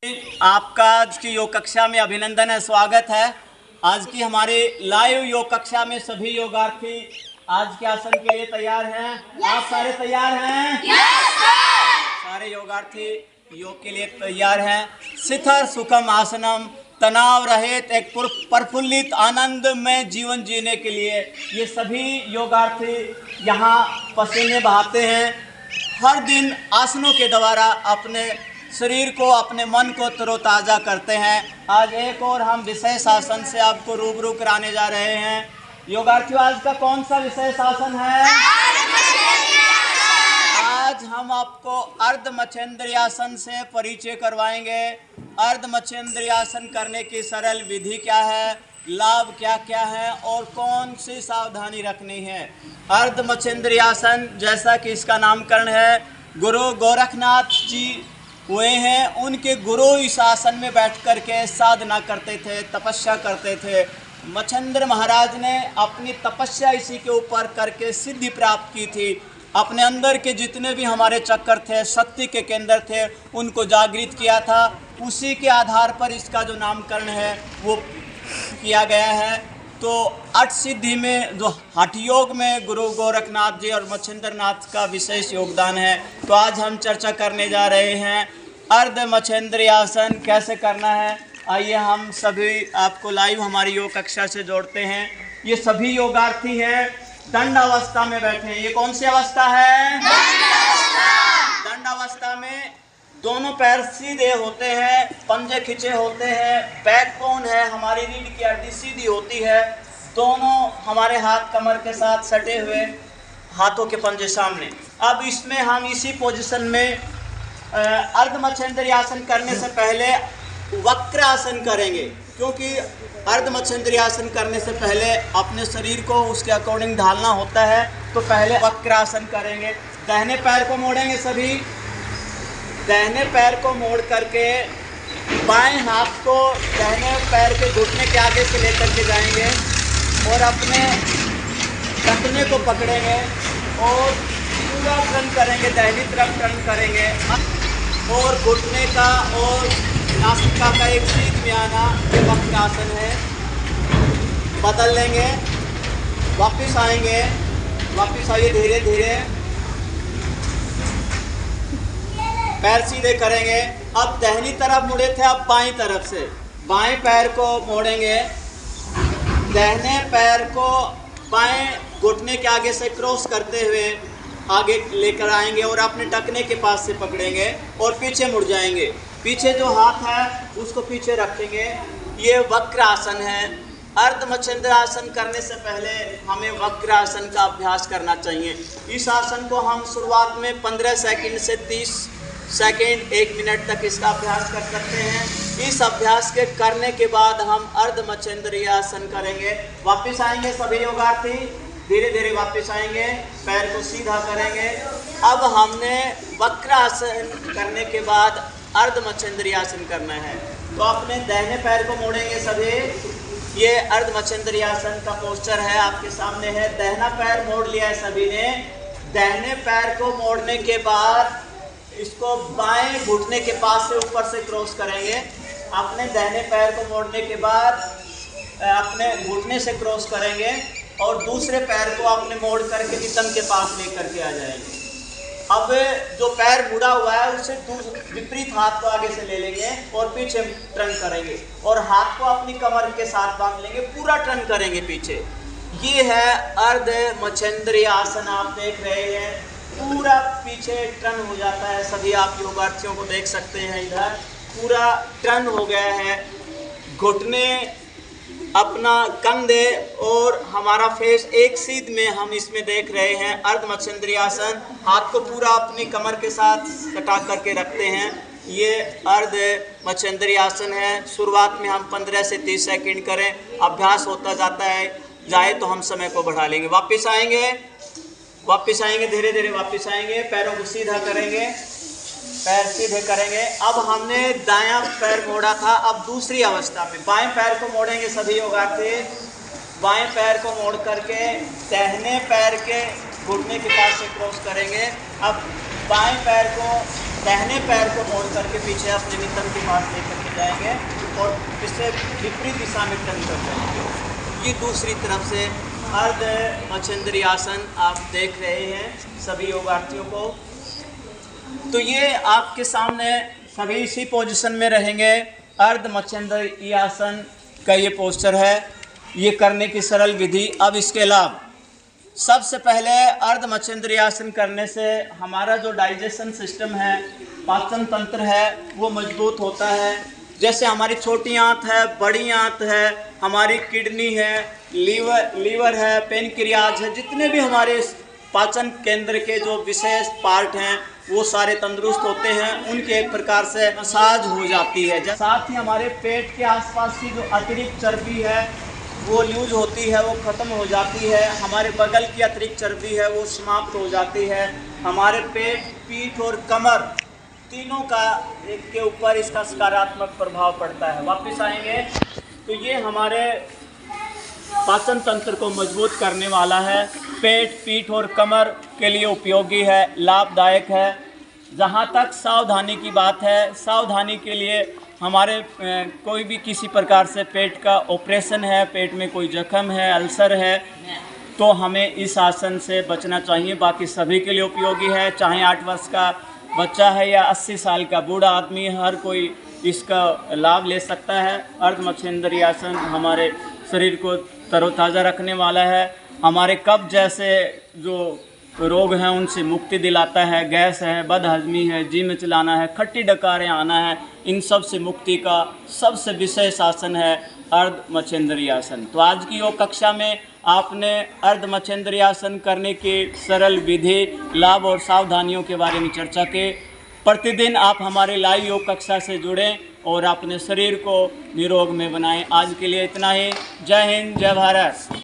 आपका आज की योग कक्षा में अभिनंदन है, स्वागत है। आज की हमारे लाइव योग कक्षा में सभी योगार्थी आज के आसन के लिए तैयार हैं। आप सारे तैयार हैं? सारे योगार्थी योग के लिए तैयार हैं। शिथिर सुखम आसनम, तनाव रहित एक प्रफुल्लित आनंद में जीवन जीने के लिए ये सभी योगार्थी यहाँ पसीने बहाते हैं। हर दिन आसनों के द्वारा अपने शरीर को, अपने मन को तरोताज़ा करते हैं। आज एक और हम विशेष आसन से आपको रूबरू कराने जा रहे हैं। योगार्थियों, आज का कौन सा विशेष आसन है? आज हम आपको अर्ध मच्छेंद्रियासन से परिचय करवाएंगे। अर्ध मच्छेंद्रियासन करने की सरल विधि क्या है, लाभ क्या क्या है और कौन सी सावधानी रखनी है। अर्ध मच्छेंद्रियासन, जैसा कि इसका नामकरण है, गुरु गोरखनाथ जी हुए हैं। उनके गुरु इस आसन में बैठ कर के साधना करते थे, तपस्या करते थे। मच्छेंद्र महाराज ने अपनी तपस्या इसी के ऊपर करके सिद्धि प्राप्त की थी। अपने अंदर के जितने भी हमारे चक्र थे, शक्ति के केंद्र थे, उनको जागृत किया था। उसी के आधार पर इसका जो नामकरण है वो किया गया है। तो अष्ट सिद्धि में, जो हठ योग में गुरु गोरखनाथ जी और मच्छेंद्रनाथ का विशेष योगदान है। तो आज हम चर्चा करने जा रहे हैं अर्ध मच्छेंद्रियासन कैसे करना है। आइए हम सभी आपको लाइव हमारी योग कक्षा से जोड़ते हैं। ये सभी योगार्थी हैं, दंड अवस्था में बैठे हैं। ये कौन सी अवस्था है? दंड अवस्था में दोनों पैर सीधे होते हैं, पंजे खिंचे होते हैं, बैकबोन है, हमारी रीढ़ की हड्डी सीधी होती है। दोनों हमारे हाथ कमर के साथ सटे हुए, हाथों के पंजे सामने। अब इसमें हम इसी पोजीशन में अर्ध मच्छेंद्रियासन करने से पहले वक्रासन करेंगे, क्योंकि अर्ध मच्छेंद्रियासन करने से पहले अपने शरीर को उसके अकॉर्डिंग ढालना होता है। तो पहले वक्रासन करेंगे। दाहिने पैर को मोड़ेंगे सभी। दाहिने पैर को मोड़ करके बाएं हाथ को दाहिने पैर के घुटने के आगे से लेकर के जाएंगे और अपने घुटने को पकड़ेंगे और पूरा टर्न करेंगे, दाहिनी तरफ टर्न करेंगे और घुटने का और नासिका का एक सीध में आना, ये वक्रासन है। बदल लेंगे, वापस आएंगे, वापस आइए धीरे धीरे, पैर सीधे करेंगे। अब दाहिनी तरफ मुड़े थे, अब बाईं तरफ से बाएं पैर को मोड़ेंगे, दाहिने पैर को बाएं घुटने के आगे से क्रॉस करते हुए आगे लेकर आएंगे और अपने टखने के पास से पकड़ेंगे और पीछे मुड़ जाएंगे। पीछे जो हाथ है उसको पीछे रखेंगे। ये वक्रासन है। अर्ध मच्छेंद्रासन करने से पहले हमें वक्रासन का अभ्यास करना चाहिए। इस आसन को हम शुरुआत में 15 सेकंड से 30 सेकंड, 1 मिनट तक इसका अभ्यास कर सकते हैं। इस अभ्यास के करने के बाद हम अर्ध मच्छेंद्रियासन करेंगे। वापस आएंगे सभी योगार्थी, धीरे धीरे वापस आएंगे, पैर को सीधा करेंगे। अब हमने वक्रासन करने के बाद अर्ध मच्छेंद्रियासन करना है। तो अपने दाहिने पैर को मोड़ेंगे सभी। ये अर्ध मच्छेंद्रियासन का पोस्चर है, आपके सामने है। दाहिना पैर मोड़ लिया है सभी ने। दाहिने पैर को मोड़ने के बाद इसको बाएं घुटने के पास से ऊपर से क्रॉस करेंगे। अपने दाहिने पैर को मोड़ने के बाद अपने घुटने से क्रॉस करेंगे और दूसरे पैर को अपने मोड़ करके नितंब के पास लेकर के आ जाएंगे। अब जो पैर मुड़ा हुआ है उसे विपरीत हाथ को आगे से ले लेंगे और पीछे टर्न करेंगे और हाथ को अपनी कमर के साथ बांध लेंगे, पूरा टर्न करेंगे पीछे। ये है अर्ध मच्छेंद्रियासन, आप देख रहे हैं, पूरा पीछे टर्न हो जाता है। सभी आप योगार्थियों को देख सकते हैं, इधर पूरा टर्न हो गया है। घुटने, अपना कंधे और हमारा फेस एक सीध में हम इसमें देख रहे हैं। अर्ध मच्छेंद्रियासन, हाथ को पूरा अपनी कमर के साथ सटा करके रखते हैं। ये अर्ध मच्छेंद्रियासन है। शुरुआत में हम 15 से 30 सेकंड करें, अभ्यास होता जाए तो हम समय को बढ़ा लेंगे। वापस आएंगे, धीरे धीरे वापस आएंगे, पैरों को सीधा करेंगे, पैर सीधे करेंगे। अब हमने दायां पैर मोड़ा था, अब दूसरी अवस्था में बाएं पैर को मोड़ेंगे सभी योगार्थी। बाएं पैर को मोड़ करके दाहिने पैर के घुटने के पास से क्रॉस करेंगे। अब बाएं पैर को दाहिने पैर को मोड़ करके पीछे अपने नितंब के पास लेकर के जाएंगे और इससे विपरीत दिशा में टर्न कर जाएंगे। ये दूसरी तरफ से अर्ध मच्छिंद्री आसन आप देख रहे हैं सभी योगार्थियों को। तो ये आपके सामने सभी इसी पोजीशन में रहेंगे। अर्ध मच्छिंद्री आसन का ये पोस्चर है, ये करने की सरल विधि। अब इसके लाभ, सबसे पहले अर्ध मच्छिंद्री आसन करने से हमारा जो डाइजेशन सिस्टम है, पाचन तंत्र है, वो मजबूत होता है। जैसे हमारी छोटी आंत है, बड़ी आंत है, हमारी किडनी है, लीवर है, पेनक्रियाज है, जितने भी हमारे पाचन केंद्र के जो विशेष पार्ट हैं वो सारे तंदुरुस्त होते हैं। उनके एक प्रकार से मसाज हो जाती है। साथ ही हमारे पेट के आसपास की जो अतिरिक्त चर्बी है वो लूज होती है, वो ख़त्म हो जाती है। हमारे बगल की अतिरिक्त चर्बी है वो समाप्त हो जाती है। हमारे पेट, पीठ और कमर तीनों का एक के ऊपर इसका सकारात्मक प्रभाव पड़ता है। वापस आएंगे तो ये हमारे पाचन तंत्र को मजबूत करने वाला है। पेट, पीठ और कमर के लिए उपयोगी है, लाभदायक है। जहाँ तक सावधानी की बात है, सावधानी के लिए हमारे कोई भी किसी प्रकार से पेट का ऑपरेशन है, पेट में कोई जख्म है, अल्सर है, तो हमें इस आसन से बचना चाहिए। बाकी सभी के लिए उपयोगी है, चाहे 8 वर्ष का बच्चा है या 80 साल का बूढ़ा आदमी, हर कोई इसका लाभ ले सकता है। अर्ध मच्छिंद्री आसन हमारे शरीर को तरोताज़ा रखने वाला है। हमारे कब्ज जैसे जो रोग हैं उनसे मुक्ति दिलाता है। गैस है, बदहजमी है, जी में चलाना है, खट्टी डकारें आना है, इन सब से मुक्ति का सबसे विशेष आसन है अर्ध मच्छिंद्री आसन। तो आज की योग कक्षा में आपने अर्ध मच्छिंद्री आसन करने की सरल विधि, लाभ और सावधानियों के बारे में चर्चा की। प्रतिदिन आप हमारे लाइव योग कक्षा से जुड़ें और अपने शरीर को निरोग में बनाएं। आज के लिए इतना ही। जय हिंद, जय भारत।